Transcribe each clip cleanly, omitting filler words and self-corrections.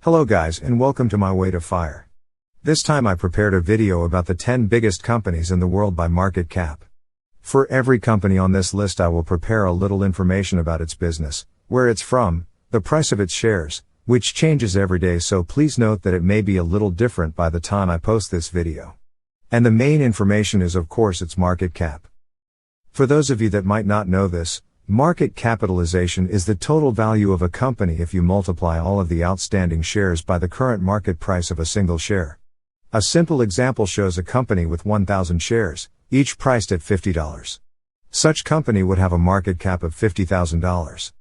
Hello guys and welcome to my way to fire. This time I prepared a video about the 10 biggest companies in the world by market cap. For every company on this list I will prepare a little information about its business, where it's from, the price of its shares, which changes every day, so please note that it may be a little different by the time I post this video. And the main information is of course its market cap. For those of you that might not know this, market capitalization is the total value of a company if you multiply all of the outstanding shares by the current market price of a single share. A simple example shows a company with 1,000 shares, each priced at $50. Such company would have a market cap of $50,000.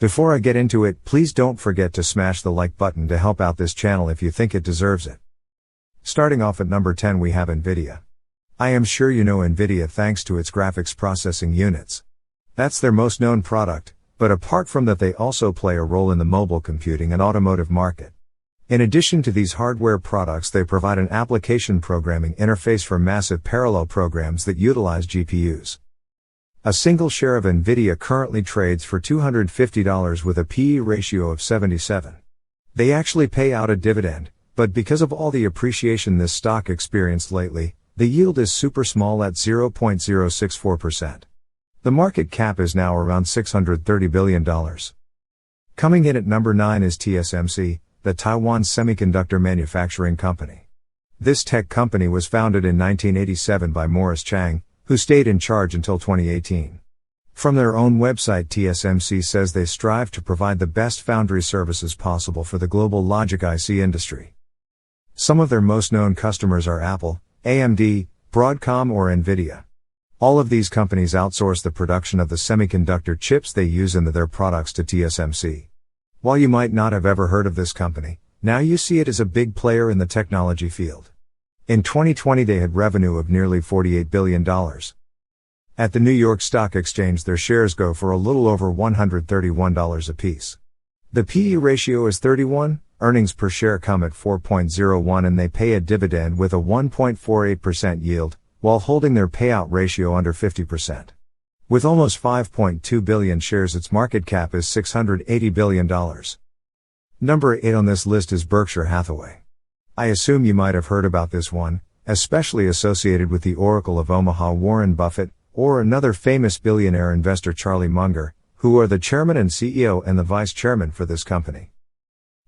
Before I get into it, please don't forget to smash the like button to help out this channel if you think it deserves it. Starting off at number 10 we have Nvidia. I am sure you know Nvidia thanks to its graphics processing units. That's their most known product, but apart from that they also play a role in the mobile computing and automotive market. In addition to these hardware products they provide an application programming interface for massive parallel programs that utilize GPUs. A single share of Nvidia currently trades for $250 with a PE ratio of 77. They actually pay out a dividend, but because of all the appreciation this stock experienced lately, the yield is super small at 0.064%. The market cap is now around $630 billion. Coming in at number 9 is TSMC, the Taiwan semiconductor manufacturing company. This tech company was founded in 1987 by Morris Chang, who stayed in charge until 2018. From their own website, TSMC says they strive to provide the best foundry services possible for the global logic IC industry. Some of their most known customers are Apple, AMD, Broadcom or Nvidia. All of these companies outsource the production of the semiconductor chips they use in their products to TSMC. While you might not have ever heard of this company, now you see it as a big player in the technology field. In 2020 they had revenue of nearly $48 billion. At the New York Stock Exchange their shares go for a little over $131 apiece. The PE ratio is 31, earnings per share come at 4.01 and they pay a dividend with a 1.48% yield, while holding their payout ratio under 50%. With almost 5.2 billion shares its market cap is $680 billion. Number 8 on this list is Berkshire Hathaway. I assume you might have heard about this one, especially associated with the Oracle of Omaha Warren Buffett, or another famous billionaire investor Charlie Munger, who are the chairman and CEO and the vice chairman for this company.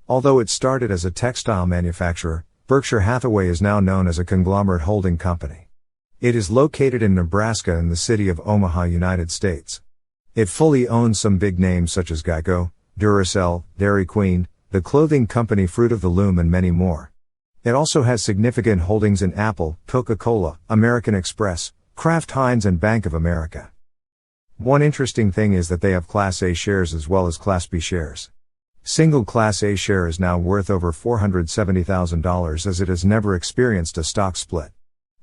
Although it started as a textile manufacturer, Berkshire Hathaway is now known as a conglomerate holding company. It is located in Nebraska in the city of Omaha, United States. It fully owns some big names such as Geico, Duracell, Dairy Queen, the clothing company Fruit of the Loom and many more. It also has significant holdings in Apple, Coca-Cola, American Express, Kraft Heinz and Bank of America. One interesting thing is that they have Class A shares as well as Class B shares. Single Class A share is now worth over $470,000 as it has never experienced a stock split.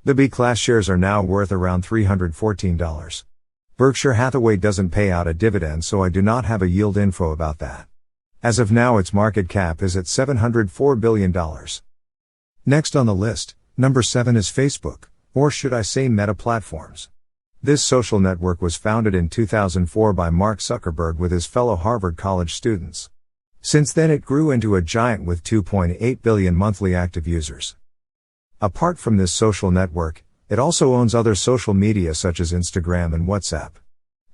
The B-class shares are now worth around $314. Berkshire Hathaway doesn't pay out a dividend so I do not have a yield info about that. As of now its market cap is at $704 billion. Next on the list, number 7 is Facebook, or should I say Meta Platforms. This social network was founded in 2004 by Mark Zuckerberg with his fellow Harvard College students. Since then it grew into a giant with 2.8 billion monthly active users. Apart from this social network, it also owns other social media such as Instagram and WhatsApp.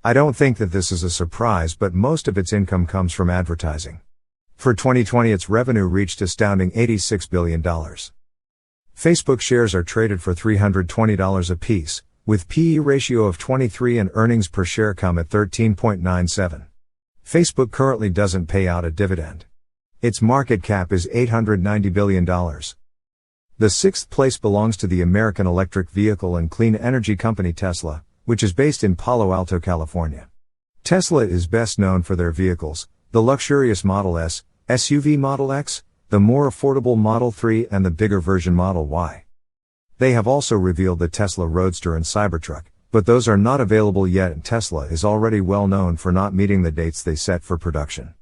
I don't think that this is a surprise, but most of its income comes from advertising. For 2020 its revenue reached astounding $86 billion. Facebook shares are traded for $320 apiece, with PE ratio of 23 and earnings per share come at 13.97. Facebook currently doesn't pay out a dividend. Its market cap is $890 billion. The 6th place belongs to the American electric vehicle and clean energy company Tesla, which is based in Palo Alto, California. Tesla is best known for their vehicles, the luxurious Model S, SUV Model X, the more affordable Model 3 and the bigger version Model Y. They have also revealed the Tesla Roadster and Cybertruck, but those are not available yet and Tesla is already well known for not meeting the dates they set for production.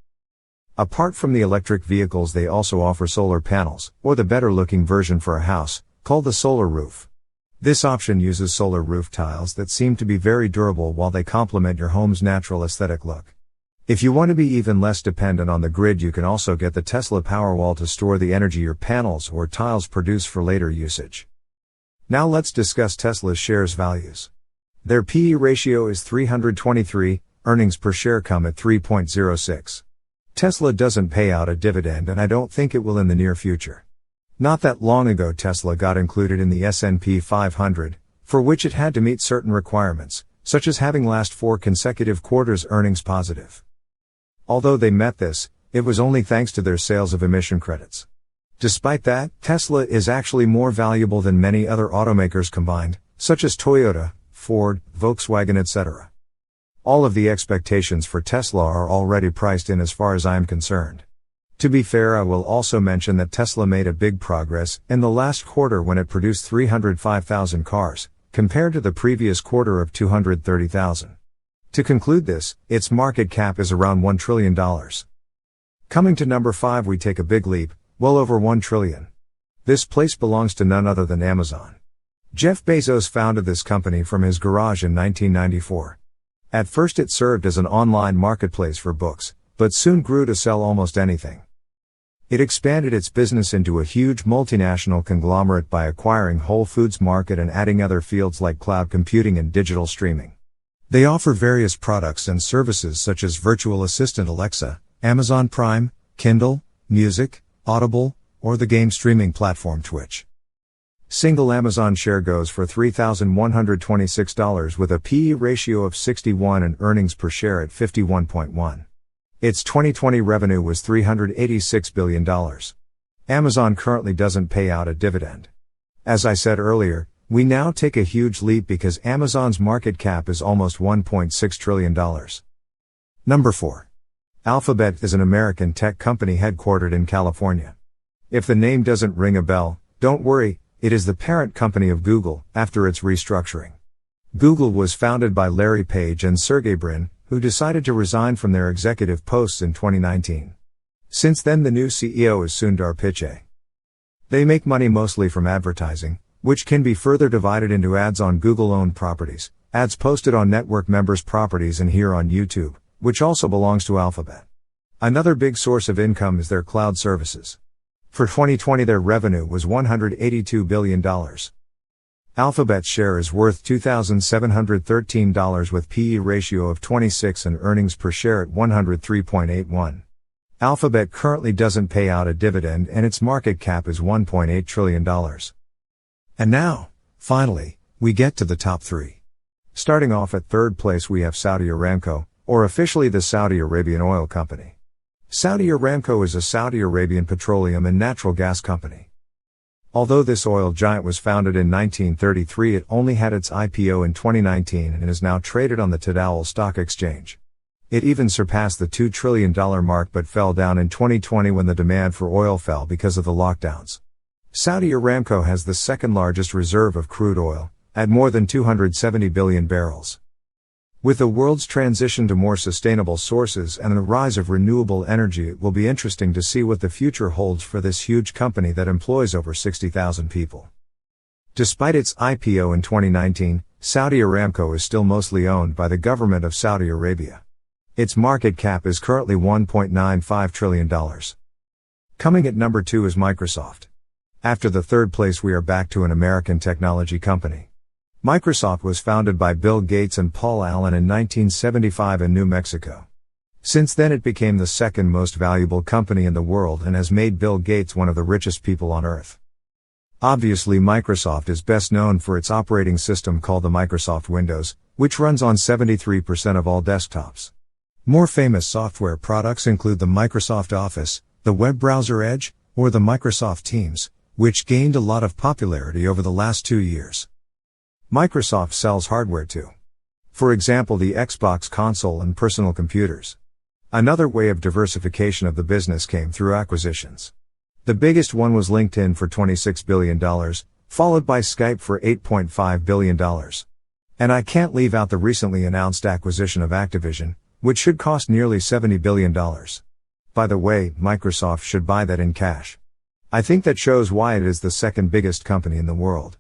Apart from the electric vehicles they also offer solar panels, or the better looking version for a house, called the solar roof. This option uses solar roof tiles that seem to be very durable while they complement your home's natural aesthetic look. If you want to be even less dependent on the grid, you can also get the Tesla Powerwall to store the energy your panels or tiles produce for later usage. Now let's discuss Tesla's shares values. Their P/E ratio is 323, earnings per share come at 3.06. Tesla doesn't pay out a dividend, and I don't think it will in the near future. Not that long ago Tesla got included in the S&P 500, for which it had to meet certain requirements, such as having last 4 consecutive quarters earnings positive. Although they met this, it was only thanks to their sales of emission credits. Despite that, Tesla is actually more valuable than many other automakers combined, such as Toyota, Ford, Volkswagen, etc. All of the expectations for Tesla are already priced in as far as I am concerned. To be fair, I will also mention that Tesla made a big progress in the last quarter when it produced 305,000 cars, compared to the previous quarter of 230,000. To conclude this, its market cap is around $1 trillion. Coming to number 5, we take a big leap, well over $1 trillion. This place belongs to none other than Amazon. Jeff Bezos founded this company from his garage in 1994. At first it served as an online marketplace for books, but soon grew to sell almost anything. It expanded its business into a huge multinational conglomerate by acquiring Whole Foods Market and adding other fields like cloud computing and digital streaming. They offer various products and services such as virtual assistant Alexa, Amazon Prime, Kindle, Music, Audible, or the game streaming platform Twitch. Single Amazon share goes for $3,126 with a P/E ratio of 61 and earnings per share at 51.1. Its 2020 revenue was $386 billion. Amazon currently doesn't pay out a dividend. As I said earlier, we now take a huge leap because Amazon's market cap is almost $1.6 trillion. Number 4. Alphabet is an American tech company headquartered in California. If the name doesn't ring a bell, don't worry, it is the parent company of Google, after its restructuring. Google was founded by Larry Page and Sergey Brin, who decided to resign from their executive posts in 2019. Since then the new CEO is Sundar Pichai. They make money mostly from advertising, which can be further divided into ads on Google-owned properties, ads posted on network members' properties, and here on YouTube, which also belongs to Alphabet. Another big source of income is their cloud services. For 2020 their revenue was $182 billion. Alphabet's share is worth $2,713 with P/E ratio of 26 and earnings per share at 103.81. Alphabet currently doesn't pay out a dividend and its market cap is $1.8 trillion. And now, finally, we get to the top 3. Starting off at third place we have Saudi Aramco, or officially the Saudi Arabian Oil Company. Saudi Aramco is a Saudi Arabian petroleum and natural gas company. Although this oil giant was founded in 1933, it only had its IPO in 2019 and is now traded on the Tadawul Stock Exchange. It even surpassed the $2 trillion mark but fell down in 2020 when the demand for oil fell because of the lockdowns. Saudi Aramco has the second largest reserve of crude oil, at more than 270 billion barrels. With the world's transition to more sustainable sources and the rise of renewable energy, it will be interesting to see what the future holds for this huge company that employs over 60,000 people. Despite its IPO in 2019, Saudi Aramco is still mostly owned by the government of Saudi Arabia. Its market cap is currently $1.95 trillion. Coming at number 2 is Microsoft. After the third place we are back to an American technology company. Microsoft was founded by Bill Gates and Paul Allen in 1975 in New Mexico. Since then it became the second most valuable company in the world and has made Bill Gates one of the richest people on earth. Obviously Microsoft is best known for its operating system called the Microsoft Windows, which runs on 73% of all desktops. More famous software products include the Microsoft Office, the web browser Edge, or the Microsoft Teams, which gained a lot of popularity over the last 2 years. Microsoft sells hardware too. For example, the Xbox console and personal computers. Another way of diversification of the business came through acquisitions. The biggest one was LinkedIn for $26 billion, followed by Skype for $8.5 billion. And I can't leave out the recently announced acquisition of Activision, which should cost nearly $70 billion. By the way, Microsoft should buy that in cash. I think that shows why it is the second biggest company in the world.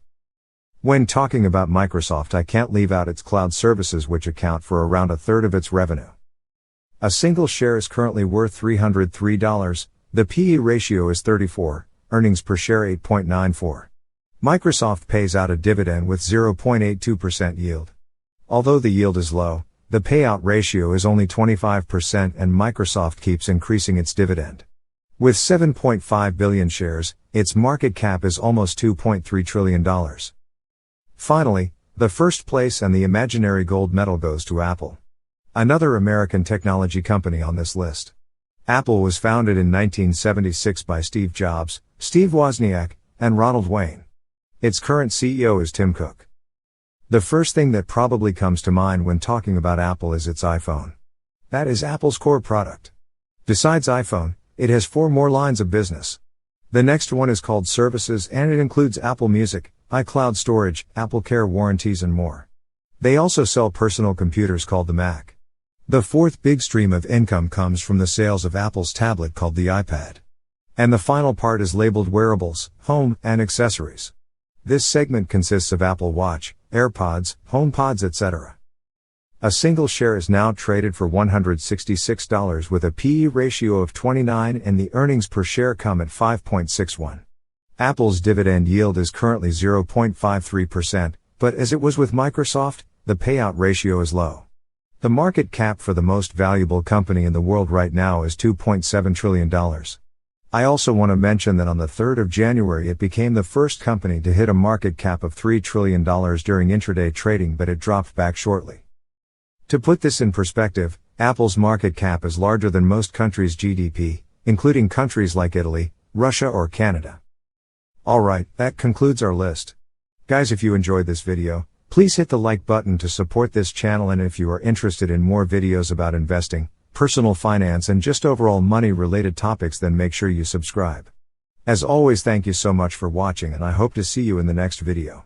When talking about Microsoft, I can't leave out its cloud services, which account for around a third of its revenue. A single share is currently worth $303, the PE ratio is 34, earnings per share 8.94. Microsoft pays out a dividend with 0.82% yield. Although the yield is low, the payout ratio is only 25% and Microsoft keeps increasing its dividend. With 7.5 billion shares, its market cap is almost $2.3 trillion. Finally, the first place and the imaginary gold medal goes to Apple. Another American technology company on this list. Apple was founded in 1976 by Steve Jobs, Steve Wozniak, and Ronald Wayne. Its current CEO is Tim Cook. The first thing that probably comes to mind when talking about Apple is its iPhone. That is Apple's core product. Besides iPhone, it has 4 more lines of business. The next one is called Services and it includes Apple Music, iCloud storage, Apple Care warranties and more. They also sell personal computers called the Mac. The fourth big stream of income comes from the sales of Apple's tablet called the iPad. And the final part is labeled wearables, home, and accessories. This segment consists of Apple Watch, AirPods, HomePods, etc. A single share is now traded for $166 with a PE ratio of 29 and the earnings per share come at 5.61. Apple's dividend yield is currently 0.53%, but as it was with Microsoft, the payout ratio is low. The market cap for the most valuable company in the world right now is $2.7 trillion. I also want to mention that on the 3rd of January it became the first company to hit a market cap of $3 trillion during intraday trading, but it dropped back shortly. To put this in perspective, Apple's market cap is larger than most countries' GDP, including countries like Italy, Russia or Canada. Alright, that concludes our list. Guys, if you enjoyed this video, please hit the like button to support this channel, and if you are interested in more videos about investing, personal finance and just overall money related topics, then make sure you subscribe. As always, thank you so much for watching and I hope to see you in the next video.